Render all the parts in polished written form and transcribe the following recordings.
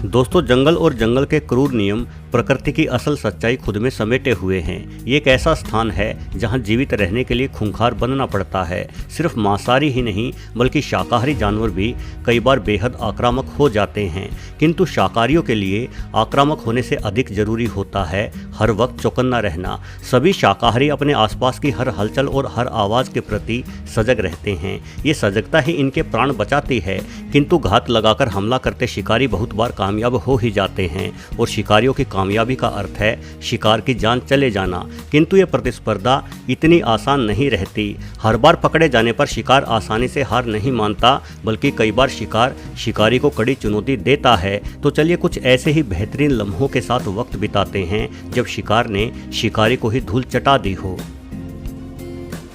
दोस्तों, जंगल और जंगल के क्रूर नियम प्रकृति की असल सच्चाई खुद में समेटे हुए हैं। ये एक ऐसा स्थान है जहां जीवित रहने के लिए खूंखार बनना पड़ता है। सिर्फ मांसाहारी ही नहीं बल्कि शाकाहारी जानवर भी कई बार बेहद आक्रामक हो जाते हैं। किंतु शाकाहारियों के लिए आक्रामक होने से अधिक जरूरी होता है हर वक्त चौकन्ना रहना। सभी शाकाहारी अपने आसपास की हर हलचल और हर आवाज़ के प्रति सजग रहते हैं। ये सजगता ही इनके प्राण बचाती है। किंतु घात लगाकर हमला करते शिकारी बहुत बार कामयाब हो ही जाते हैं और शिकारियों की कामयाबी का अर्थ है शिकार की जान चले जाना। किंतु ये प्रतिस्पर्धा इतनी आसान नहीं रहती। हर बार पकड़े जाने पर शिकार आसानी से हार नहीं मानता, बल्कि कई बार शिकार शिकारी को कड़ी चुनौती देता है। तो चलिए कुछ ऐसे ही बेहतरीन लम्हों के साथ वक्त बिताते हैं जब शिकार ने शिकारी को ही धूल चटा दी हो।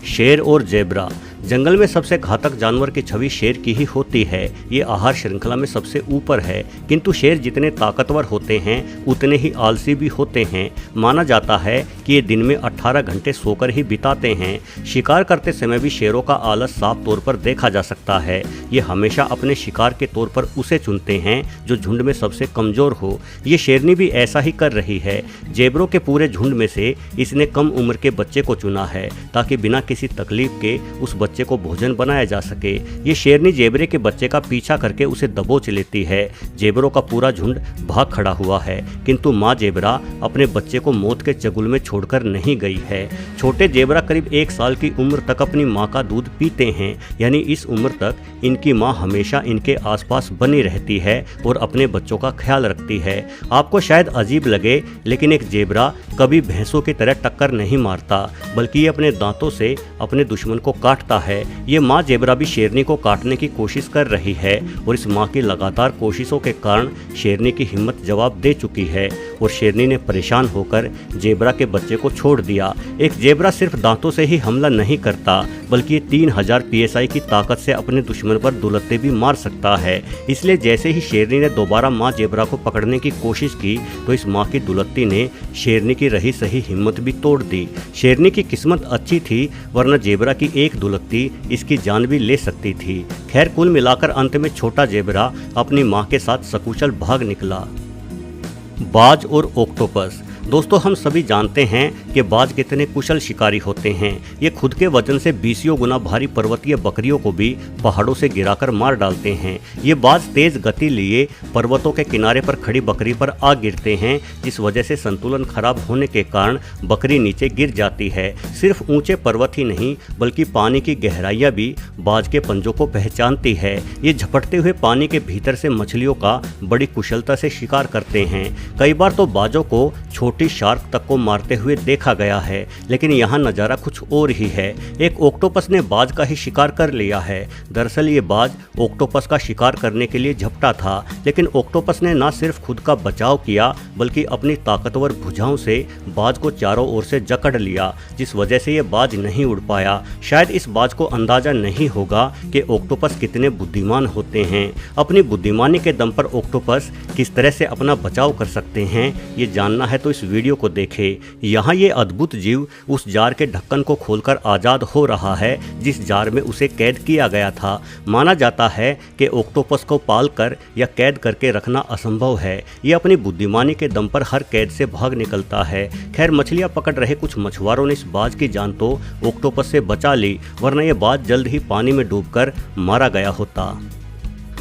शेर और जेब्रा। जंगल में सबसे घातक जानवर की छवि शेर की ही होती है। ये आहार श्रृंखला में सबसे ऊपर है। किंतु शेर जितने ताकतवर होते हैं उतने ही आलसी भी होते हैं। माना जाता है कि ये दिन में 18 घंटे सोकर ही बिताते हैं। शिकार करते समय भी शेरों का आलस साफ तौर पर देखा जा सकता है। ये हमेशा अपने शिकार के तौर पर उसे चुनते हैं जो झुंड में सबसे कमज़ोर हो। ये शेरनी भी ऐसा ही कर रही है। जेबरों के पूरे झुंड में से इसने कम उम्र के बच्चे को चुना है ताकि बिना किसी तकलीफ के उस बच्चे को भोजन बनाया जा सके। ये शेरनी जेबरे के बच्चे का पीछा करके उसे दबोच लेती है। जेबरों का पूरा झुंड भाग खड़ा हुआ है, किंतु माँ जेबरा अपने बच्चे को मौत के चंगुल में छोड़कर नहीं गई है। छोटे जेबरा करीब 1 साल की उम्र तक अपनी माँ का दूध पीते हैं, यानी इस उम्र तक इनकी माँ हमेशा इनके आसपास बनी रहती है और अपने बच्चों का ख्याल रखती है। आपको शायद अजीब लगे, लेकिन एक जेबरा कभी भैंसों की तरह टक्कर नहीं मारता, बल्कि ये अपने दांतों से अपने दुश्मन को काटता है। ये माँ जेबरा भी शेरनी को काटने की कोशिश कर रही है और इस माँ की लगातार कोशिशों के कारण शेरनी की हिम्मत जवाब दे चुकी है और शेरनी ने परेशान होकर जेबरा के बच्चे को छोड़ दिया। एक जेबरा सिर्फ दांतों से ही हमला नहीं करता, बल्कि 3000 PSI की ताकत से अपने दुश्मन पर दुलत्ते भी मार सकता है। इसलिए जैसे ही शेरनी ने दोबारा माँ जेबरा को पकड़ने की कोशिश की तो इस माँ की दुलत्ती ने शेरनी की रही सही हिम्मत भी तोड़ दी। शेरनी की किस्मत अच्छी थी, वरना जेबरा की एक दुलत्ती इसकी जान भी ले सकती थी। खैर, कुल मिलाकर अंत में छोटा जेबरा अपनी मां के साथ सकुशल भाग निकला। बाज और ऑक्टोपस। दोस्तों, हम सभी जानते हैं कि बाज कितने कुशल शिकारी होते हैं। ये खुद के वजन से 20 गुना भारी पर्वतीय बकरियों को भी पहाड़ों से गिराकर मार डालते हैं। ये बाज तेज गति लिए पर्वतों के किनारे पर खड़ी बकरी पर आ गिरते हैं, जिस वजह से संतुलन खराब होने के कारण बकरी नीचे गिर जाती है। सिर्फ ऊंचे पर्वत ही नहीं बल्कि पानी की गहराइयाँ भी बाज के पंजों को पहचानती है। ये झपटते हुए पानी के भीतर से मछलियों का बड़ी कुशलता से शिकार करते हैं। कई बार तो बाजों को छोटी शार्क तक को मारते हुए देखा गया है, लेकिन यहाँ नज़ारा कुछ और ही है। एक ऑक्टोपस ने बाज का ही शिकार कर लिया है। दरअसल ये बाज ऑक्टोपस का शिकार करने के लिए झपटा था, लेकिन ऑक्टोपस ने न सिर्फ खुद का बचाव किया बल्कि अपनी ताकतवर भुजाओं से बाज को चारों ओर से जकड़ लिया, जिस वजह से ये बाज नहीं उड़ पाया। शायद इस बाज को अंदाजा नहीं होगा कि ऑक्टोपस कितने बुद्धिमान होते हैं। अपनी बुद्धिमानी के दम पर ऑक्टोपस किस तरह से अपना बचाव कर सकते हैं, ये जानना है तो इस वीडियो को देखें। यहाँ ये अद्भुत जीव उस जार के ढक्कन को खोलकर आज़ाद हो रहा है जिस जार में उसे कैद किया गया था। माना जाता है कि ऑक्टोपस को पालकर या कैद करके रखना असंभव है। ये अपनी बुद्धिमानी के दम पर हर कैद से भाग निकलता है। खैर, मछलियाँ पकड़ रहे कुछ मछुआरों ने इस बाज की जान तो ऑक्टोपस से बचा ली, वरना यह बाज जल्द ही पानी में डूबकर मारा गया होता।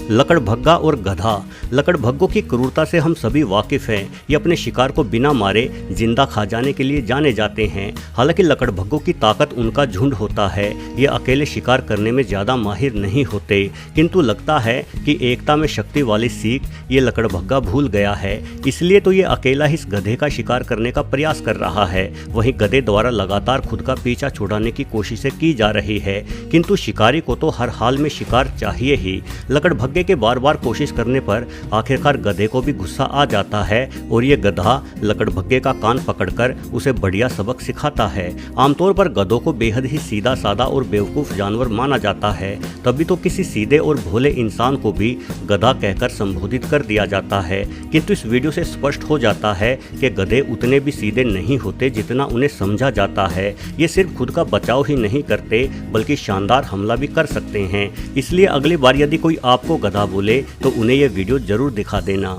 लकड़भग्गा और गधा। लकड़भग्गों की क्रूरता से हम सभी वाकिफ़ हैं। ये अपने शिकार को बिना मारे जिंदा खा जाने के लिए जाने जाते हैं। हालांकि लकड़भग्गों की ताकत उनका झुंड होता है। ये अकेले शिकार करने में ज़्यादा माहिर नहीं होते, किंतु लगता है कि एकता में शक्ति वाली सीख ये लकड़भग्गा भूल गया है। इसलिए तो ये अकेला ही इस गधे का शिकार करने का प्रयास कर रहा है। वहीं गधे द्वारा लगातार खुद का पीछा छुड़ाने की कोशिशें की जा रही है, किंतु शिकारी को तो हर हाल में शिकार चाहिए ही। लकड़भग्गा के बार बार कोशिश करने पर आखिरकार गधे को भी गुस्सा आ जाता है और ये गधा लकड़भग्गे का कान पकड़कर उसे बढ़िया सबक सिखाता है। आमतौर पर गधों को बेहद ही सीधा साधा और बेवकूफ़ जानवर माना जाता है, तभी तो किसी सीधे और भोले इंसान को भी गधा कहकर संबोधित कर दिया जाता है। किंतु इस वीडियो से स्पष्ट हो जाता है कि गधे उतने भी सीधे नहीं होते जितना उन्हें समझा जाता है। ये सिर्फ खुद का बचाव ही नहीं करते बल्कि शानदार हमला भी कर सकते हैं। इसलिए अगली बार यदि कोई आपको गधा बोले तो उन्हें यह वीडियो जरूर दिखा देना।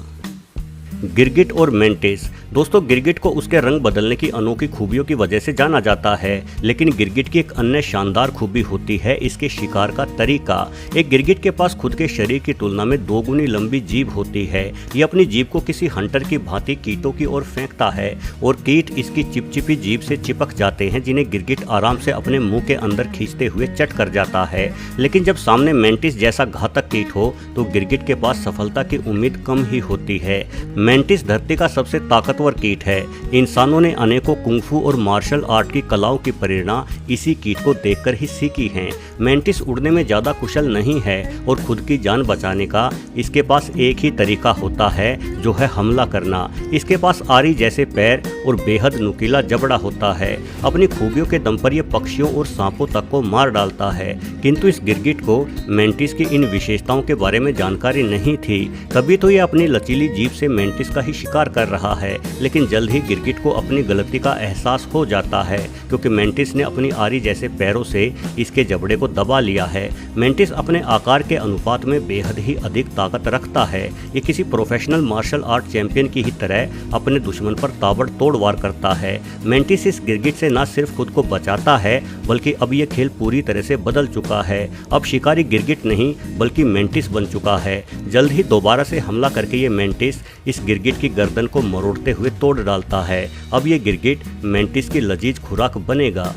गिरगिट और मेंटिस। दोस्तों, गिरगिट को उसके रंग बदलने की अनोखी खूबियों की वजह से जाना जाता है, लेकिन गिरगिट की एक अन्य शानदार खूबी होती है इसके शिकार का तरीका। एक गिरगिट के पास खुद के शरीर की तुलना में 2 गुनी लंबी जीभ होती है। ये अपनी जीभ को किसी हंटर की भांति कीटों की ओर फेंकता है और कीट इसकी चिपचिपी जीभ से चिपक जाते हैं, जिन्हें गिरगिट आराम से अपने मुंह के अंदर खींचते हुए चट कर जाता है। लेकिन जब सामने मेंटिस जैसा घातक कीट हो तो गिरगिट के पास सफलता की उम्मीद कम ही होती है। मेंटिस धरती का सबसे ताकतवर कीट है। इंसानों ने अनेकों कुंग-फू और मार्शल आर्ट की कलाओं की प्रेरणा इसी कीट को देखकर ही सीखी है। मेंटिस उड़ने में ज़्यादा कुशल नहीं है और खुद की जान बचाने का इसके पास एक ही तरीका होता है, जो है हमला करना। इसके पास आरी जैसे पैर और बेहद नुकीला जबड़ा होता है। अपनी खूबियों के दम पर यह पक्षियों और सांपों तक को मार डालता है। किंतु इस गिरगिट को मेंटिस की इन विशेषताओं के बारे में जानकारी नहीं थी, तभी तो ये अपनी लचीली जीभ से मेंटिस का ही शिकार कर रहा है। लेकिन जल्द ही गिरगिट को अपनी गलती का एहसास हो जाता है, क्योंकि मेंटिस ने अपनी आरी जैसे पैरों से इसके जबड़े को दबा लिया है। मेंटिस अपने आकार के अनुपात में बेहद ही अधिक ताकत रखता है। ये किसी प्रोफेशनल मार्शल आर्ट चैंपियन की ही तरह अपने दुश्मन पर ताबड़तोड़ वार करता है। मेंटिस इस गिरगिट से न सिर्फ खुद को बचाता है, बल्कि अब ये खेल पूरी तरह से बदल चुका है। अब शिकारी गिरगिट नहीं बल्कि मेंटिस बन चुका है। जल्द ही दोबारा से हमला करके ये मेंटिस इस गिरगिट की गर्दन को मरोड़ते हुए तोड़ डालता है। अब ये गिरगिट मेंटिस की लजीज खुराक बनेगा।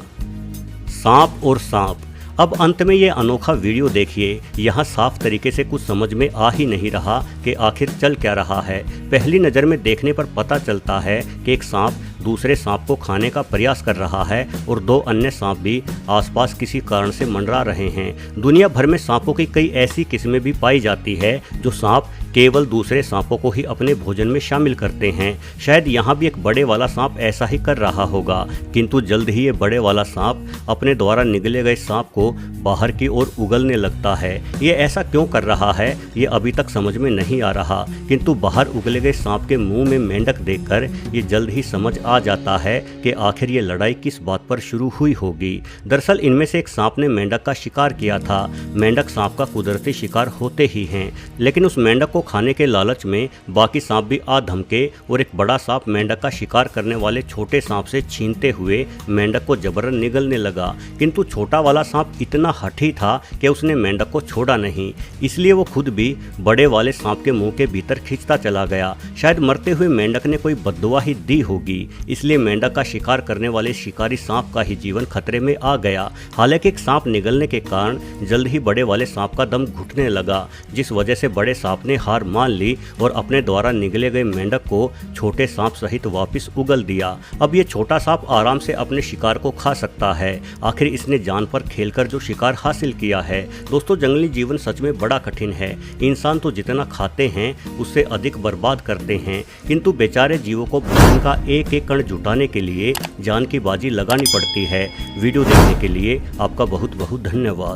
सांप और सांप। अब अंत में ये अनोखा वीडियो देखिए। यहाँ साफ तरीके से कुछ समझ में आ ही नहीं रहा कि आखिर चल क्या रहा है। पहली नज़र में देखने पर पता चलता है कि एक सांप दूसरे सांप को खाने का प्रयास कर रहा है और 2 अन्य सांप भी आसपास किसी कारण से मंडरा रहे हैं। दुनिया भर में सांपों की कई ऐसी किस्में भी पाई जाती है जो सांप केवल दूसरे सांपों को ही अपने भोजन में शामिल करते हैं। शायद यहाँ भी एक बड़े वाला सांप ऐसा ही कर रहा होगा, किंतु जल्द ही ये बड़े वाला सांप अपने द्वारा निगले गए सांप को बाहर की ओर उगलने लगता है। ये ऐसा क्यों कर रहा है ये अभी तक समझ में नहीं आ रहा, किंतु बाहर उगले गए सांप के मुंह में मेंढक देखकर ये जल्द ही समझ आ जाता है कि आखिर ये लड़ाई किस बात पर शुरू हुई होगी। दरअसल इनमें से एक सांप ने मेंढक का शिकार किया था। मेंढक सांप का कुदरती शिकार होते ही हैं, लेकिन उस मेंढक को खाने के लालच में बाकी सांप भी आ धमके और एक बड़ा सांप मेंढक का शिकार करने वाले छोटे सांप से छीनते हुए मेंढक को जबरन निगलने लगा। किंतु छोटा वाला सांप इतना हठी था कि उसने मेंढक को छोड़ा नहीं, इसलिए वो खुद भी बड़े वाले सांप के मुंह के भीतर खींचता चला गया। शायद मरते हुए मेंढक ने कोई बद्दुआ ही दी होगी, इसलिए मेंढक का शिकार करने वाले शिकारी सांप का ही जीवन खतरे में आ गया। हालांकि एक सांप निगलने के कारण जल्द ही बड़े वाले सांप का दम घुटने लगा, जिस वजह से बड़े सांप ने हार मान ली और अपने द्वारा निगले गए मेंढक को छोटे सांप सहित वापस उगल दिया। अब ये छोटा सांप आराम से अपने शिकार को खा सकता है। आखिर इसने जान पर खेलकर जो शिकार हासिल किया है। दोस्तों, जंगली जीवन सच में बड़ा कठिन है। इंसान तो जितना खाते हैं उससे अधिक बर्बाद करते हैं, किंतु बेचारे जीवों को भोजन का एक एक कण जुटाने के लिए जान की बाजी लगानी पड़ती है। वीडियो देखने के लिए आपका बहुत बहुत धन्यवाद।